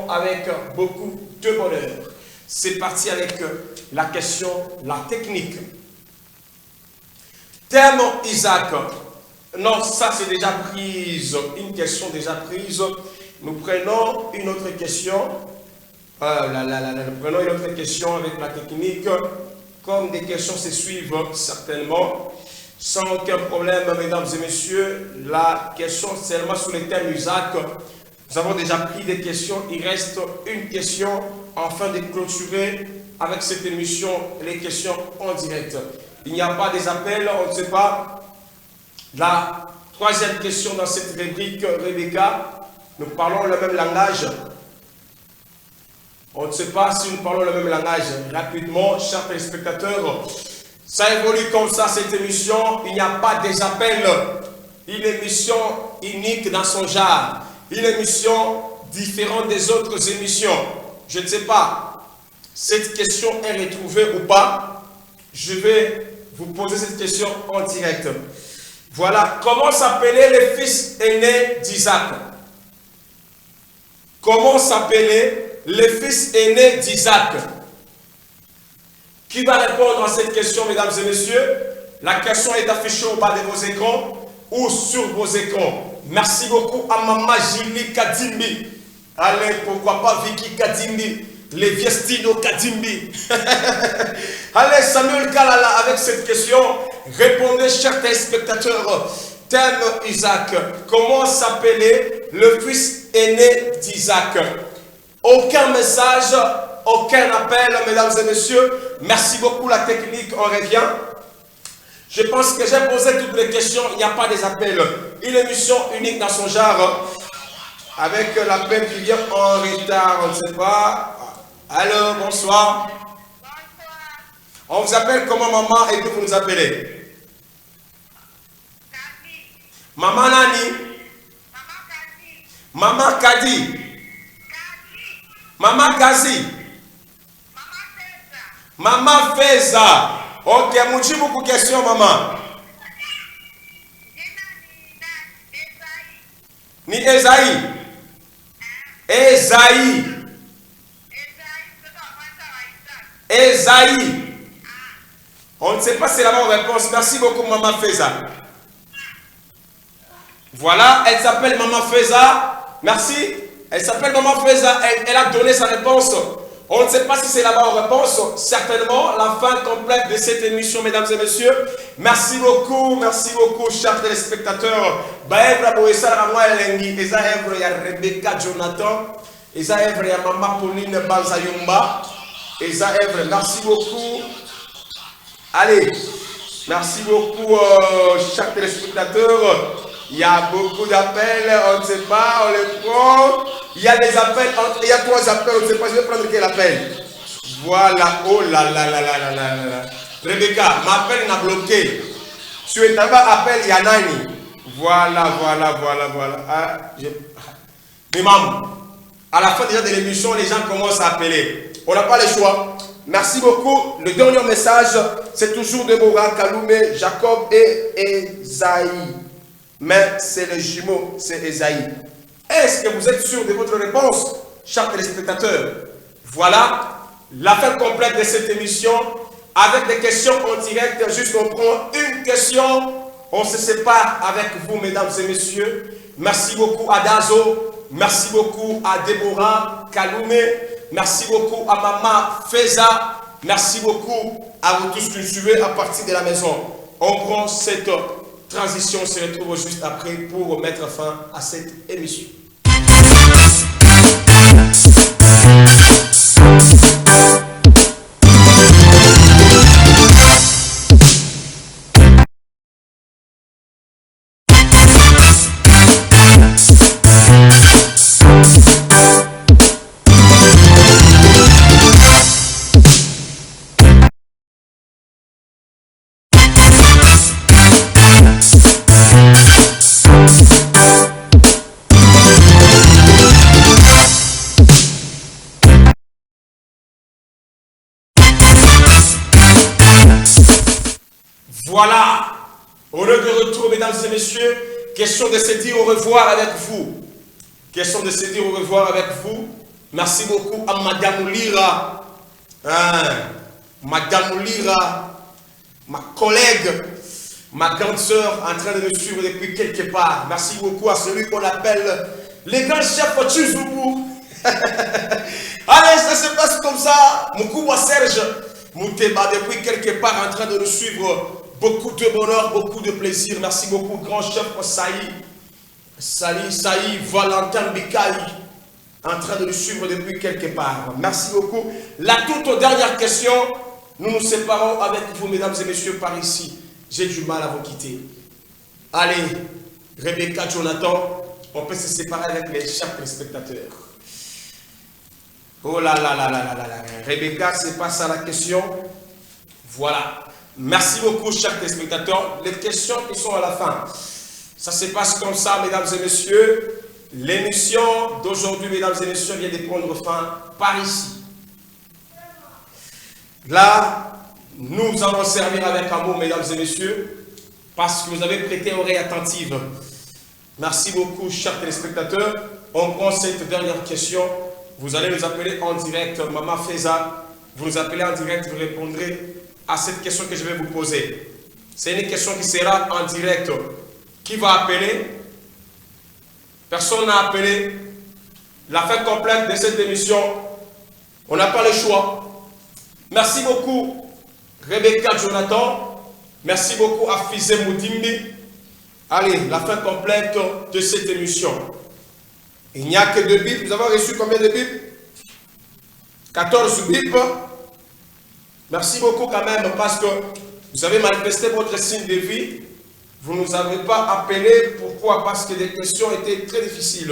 avec beaucoup de bonheur. C'est parti avec la question, la technique. Thème Isaac. Non, ça c'est déjà prise. Une question déjà prise. Nous prenons une autre question. Nous prenons une autre question avec la technique. Comme des questions se suivent certainement. Sans aucun problème, mesdames et messieurs. La question seulement sur le thème Isaac. Nous avons déjà pris des questions. Il reste une question afin de clôturer avec cette émission les questions en direct. Il n'y a pas des appels, on ne sait pas. La troisième question dans cette rubrique, Rebecca, nous parlons le même langage. On ne sait pas si nous parlons le même langage. Rapidement, chers téléspectateurs, ça évolue comme ça cette émission. Il n'y a pas des appels. Une émission unique dans son genre. Une émission différente des autres émissions. Je ne sais pas, cette question est retrouvée ou pas. Je vais vous poser cette question en direct. Voilà, comment s'appelait le fils aîné d'Isaac? Comment s'appelait le fils aîné d'Isaac? Qui va répondre à cette question, mesdames et messieurs? La question est affichée au bas de vos écrans ou sur vos écrans. Merci beaucoup à Maman Julie Kadimbi. Allez, pourquoi pas Vicky Kadimbi, Leviestino Kadimbi. Allez, Samuel Kalala, avec cette question, répondez, chers téléspectateurs. Thème Isaac. Comment s'appelait le fils aîné d'Isaac? Aucun message, aucun appel, mesdames et messieurs. Merci beaucoup, la technique, on revient. Je pense que j'ai posé toutes les questions, il n'y a pas des appels. Une émission unique dans son genre. Avec l'appel qui vient en retard, on ne sait pas. Allô, bonsoir. On vous appelle comment, maman, et que vous nous appelez? Maman Nani? Maman Kadi. Maman Kazi. Maman Feza. Ok, mujibu ku question, maman. Ni Esaïe. Esaïe. Esaïe. On ne sait pas si c'est la bonne réponse. Merci beaucoup, maman Feza. Voilà, elle s'appelle maman Feza. Merci. Elle s'appelle maman Feza. Elle a donné sa réponse. On ne sait pas si c'est la bonne réponse. Certainement, la fin complète de cette émission, mesdames et messieurs. Merci beaucoup, chers téléspectateurs. Baevra Boessa Ramwa Elengi, Eza Evre ya Rebecca Jonathan, Eza Evre ya Maman Pauline Banzayumba, Eza Evre, merci beaucoup. Allez, merci beaucoup, chers téléspectateurs. Il y a beaucoup d'appels, on ne sait pas, on les prend. Il y a des appels, il y a 3 appels, on ne sait pas, je vais prendre quel appel. Voilà, oh là là là là là là là. Rebecca, ma appel n'a bloqué. Sur un appel, il y a Nani. Voilà. Ah, mais maman, à la fin déjà de l'émission, les gens commencent à appeler. On n'a pas le choix. Merci beaucoup. Le dernier message, c'est toujours Deborah, Kaloumé, Jacob et Esaïe. Mais c'est le jumeau, c'est Esaïe. Est-ce que vous êtes sûr de votre réponse, chers téléspectateurs? Voilà la fin complète de cette émission avec des questions en direct. Juste on prend une question, on se sépare avec vous, mesdames et messieurs. Merci beaucoup à Dazo, merci beaucoup à Deborah, Kaloumé, merci beaucoup à Maman Feza, merci beaucoup à vous tous qui nous suivez à partir de la maison. On prend cette transition, on se retrouve juste après pour mettre fin à cette émission. Voilà, on est de retour, mesdames et messieurs. Question de se dire au revoir avec vous. Question de se dire au revoir avec vous. Merci beaucoup à Madame Lira. Hein, Madame Lira, ma collègue, ma grande sœur en train de me suivre depuis quelque part. Merci beaucoup à celui qu'on appelle les grands chefs Tchuzoubou. Allez, ça se passe comme ça. Moukouba Serge Mouteba depuis quelque part en train de nous suivre. Beaucoup de bonheur, beaucoup de plaisir. Merci beaucoup, grand chef Saï, Valentin Bikaï, en train de nous suivre depuis quelque part. Merci beaucoup. La toute dernière question, nous nous séparons avec vous, mesdames et messieurs, par ici. J'ai du mal à vous quitter. Allez, Rebecca, Jonathan, on peut se séparer avec les chers téléspectateurs. Oh là là là là là là là. Rebecca, c'est pas ça la question. Voilà. Merci beaucoup, chers téléspectateurs. Les questions qui sont à la fin. Ça se passe comme ça, mesdames et messieurs. L'émission d'aujourd'hui, mesdames et messieurs, vient de prendre fin par ici. Là, nous allons servir avec amour, mesdames et messieurs, parce que vous avez prêté oreille attentive. Merci beaucoup, chers téléspectateurs. On prend cette dernière question. Vous allez nous appeler en direct, Maman Feza. Vous nous appelez en direct, vous répondrez à cette question que je vais vous poser. C'est une question qui sera en direct. Qui va appeler? Personne n'a appelé. La fin complète de cette émission, on n'a pas le choix. Merci beaucoup, Rebecca Jonathan. Merci beaucoup à Fizé Moudimbi. Allez, la fin complète de cette émission. Il n'y a que 2 bips. Nous avons reçu combien de bips? 14 bips. Merci beaucoup quand même parce que vous avez manifesté votre signe de vie. Vous ne nous avez pas appelé. Pourquoi? Parce que les questions étaient très difficiles.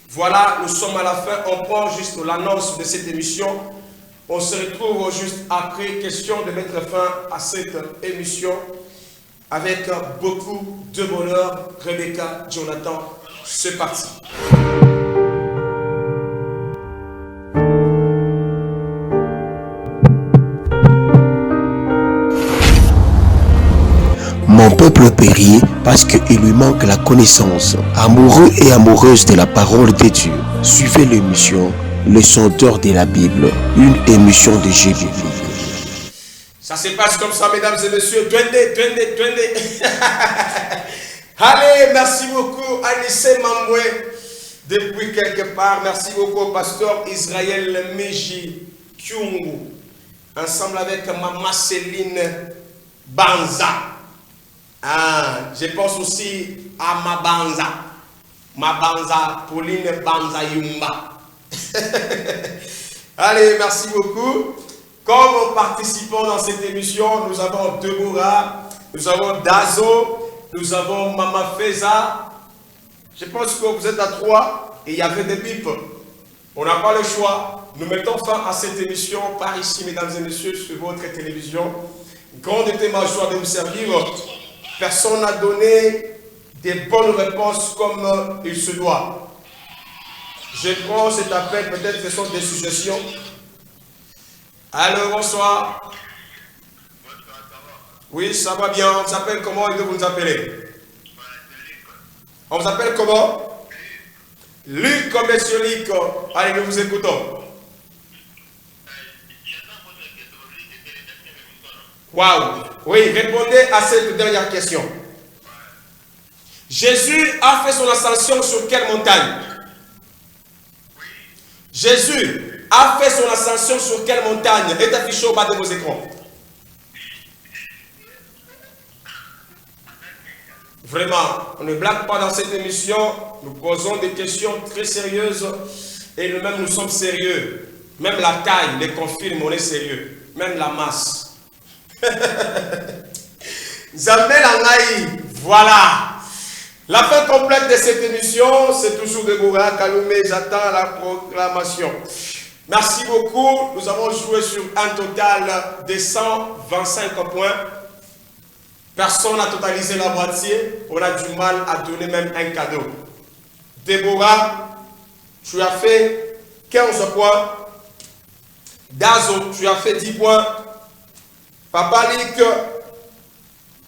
Voilà, nous sommes à la fin. On prend juste l'annonce de cette émission. On se retrouve juste après. Question de mettre fin à cette émission avec beaucoup de bonheur. Rebecca, Jonathan, c'est parti. Mon peuple périt parce qu'il lui manque la connaissance. Amoureux et amoureuses de la parole de Dieu, suivez l'émission Le Chanteur de la Bible, une émission de Jésus. Ça se passe comme ça, mesdames et messieurs. Twende. Allez, merci beaucoup, Anissé Mamboué, depuis quelque part. Merci beaucoup au pasteur Israël Meji Kyungu, ensemble avec Maman Céline Banza. Ah, je pense aussi à ma Banza, Pauline Banza Yumba. Allez, merci beaucoup. Comme participants dans cette émission, nous avons Deborah, nous avons Dazo, nous avons Maman Feza. Je pense que vous êtes à 3 et il y avait des bips. On n'a pas le choix. Nous mettons fin à cette émission par ici, mesdames et messieurs, sur votre télévision. Grande était ma joie de vous servir. Personne n'a donné des bonnes réponses comme il se doit. Je prends cet appel, peut-être que ce sont des suggestions. Allô, bonsoir. Oui, ça va bien. On s'appelle comment et d'où vous nous appelez? On vous appelle comment? Luc, comme monsieur Luc. Allez, nous vous écoutons. Waouh. Oui, répondez à cette dernière question. Jésus a fait son ascension sur quelle montagne? Jésus a fait son ascension sur quelle montagne? Est affiché au bas de vos écrans. Vraiment, on ne blague pas dans cette émission. Nous posons des questions très sérieuses et nous-mêmes nous sommes sérieux. Même la taille les confirme, on est sérieux. Même la masse. Zamel Anaï, voilà. La fin complète de cette émission, c'est toujours de Goura Kaloumé. J'attends la proclamation. Merci beaucoup. Nous avons joué sur un total de 125 points. Personne n'a totalisé la moitié. On a du mal à donner même un cadeau. Déborah, tu as fait 15 points. Dazo, tu as fait 10 points. Papa Lick,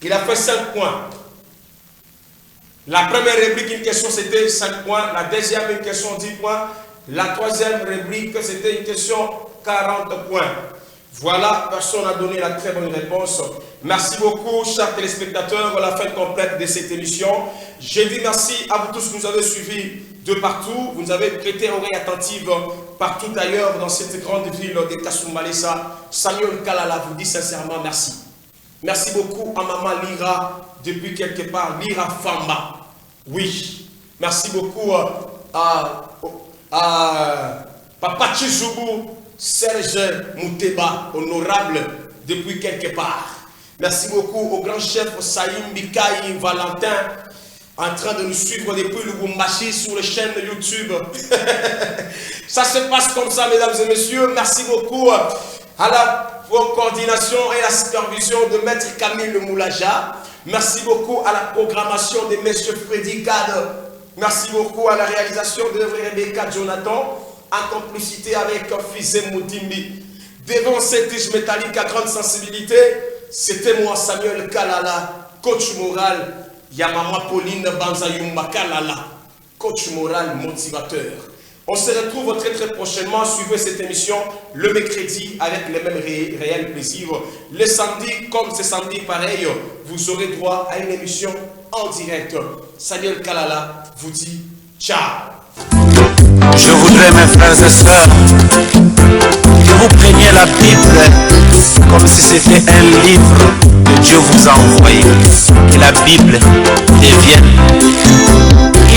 il a fait 5 points. La première réplique, une question, c'était 5 points. La deuxième, une question, 10 points. La troisième rubrique, c'était une question 40 points. Voilà, personne n'a donné la très bonne réponse. Merci beaucoup, chers téléspectateurs, à la fin complète de cette émission. Je dis merci à vous tous qui nous avez suivis de partout. Vous nous avez prêté oreille attentive partout ailleurs dans cette grande ville de Kasumbalesa. Samuel Kalala vous dit sincèrement merci. Merci beaucoup à Maman Lira, depuis quelque part, Lira Famba. Oui, merci beaucoup à Papa Chizoubou, Serge Mouteba, honorable, depuis quelque part. Merci beaucoup au grand chef Saïm Bikaï Valentin, en train de nous suivre depuis Lubumbashi sur les chaînes de YouTube. Ça se passe comme ça, mesdames et messieurs. Merci beaucoup à la coordination et la supervision de Maître Camille Moulaja. Merci beaucoup à la programmation de M. Freddy Gade. Merci beaucoup à la réalisation de Rebecca Jonathan, en complicité avec Fizé Moudimbi. Devant cette tige métallique à grande sensibilité, c'était moi, Samuel Kalala, coach moral, Yamama Pauline Banzayumba Kalala, coach moral motivateur. On se retrouve très très prochainement. Suivez cette émission le mercredi avec les mêmes réels plaisirs. Le samedi, comme c'est samedi pareil, vous aurez droit à une émission en direct. Samuel Kalala vous dit ciao. Je voudrais, mes frères et sœurs, que vous preniez la Bible comme si c'était un livre que Dieu vous a envoyé. Que la Bible devienne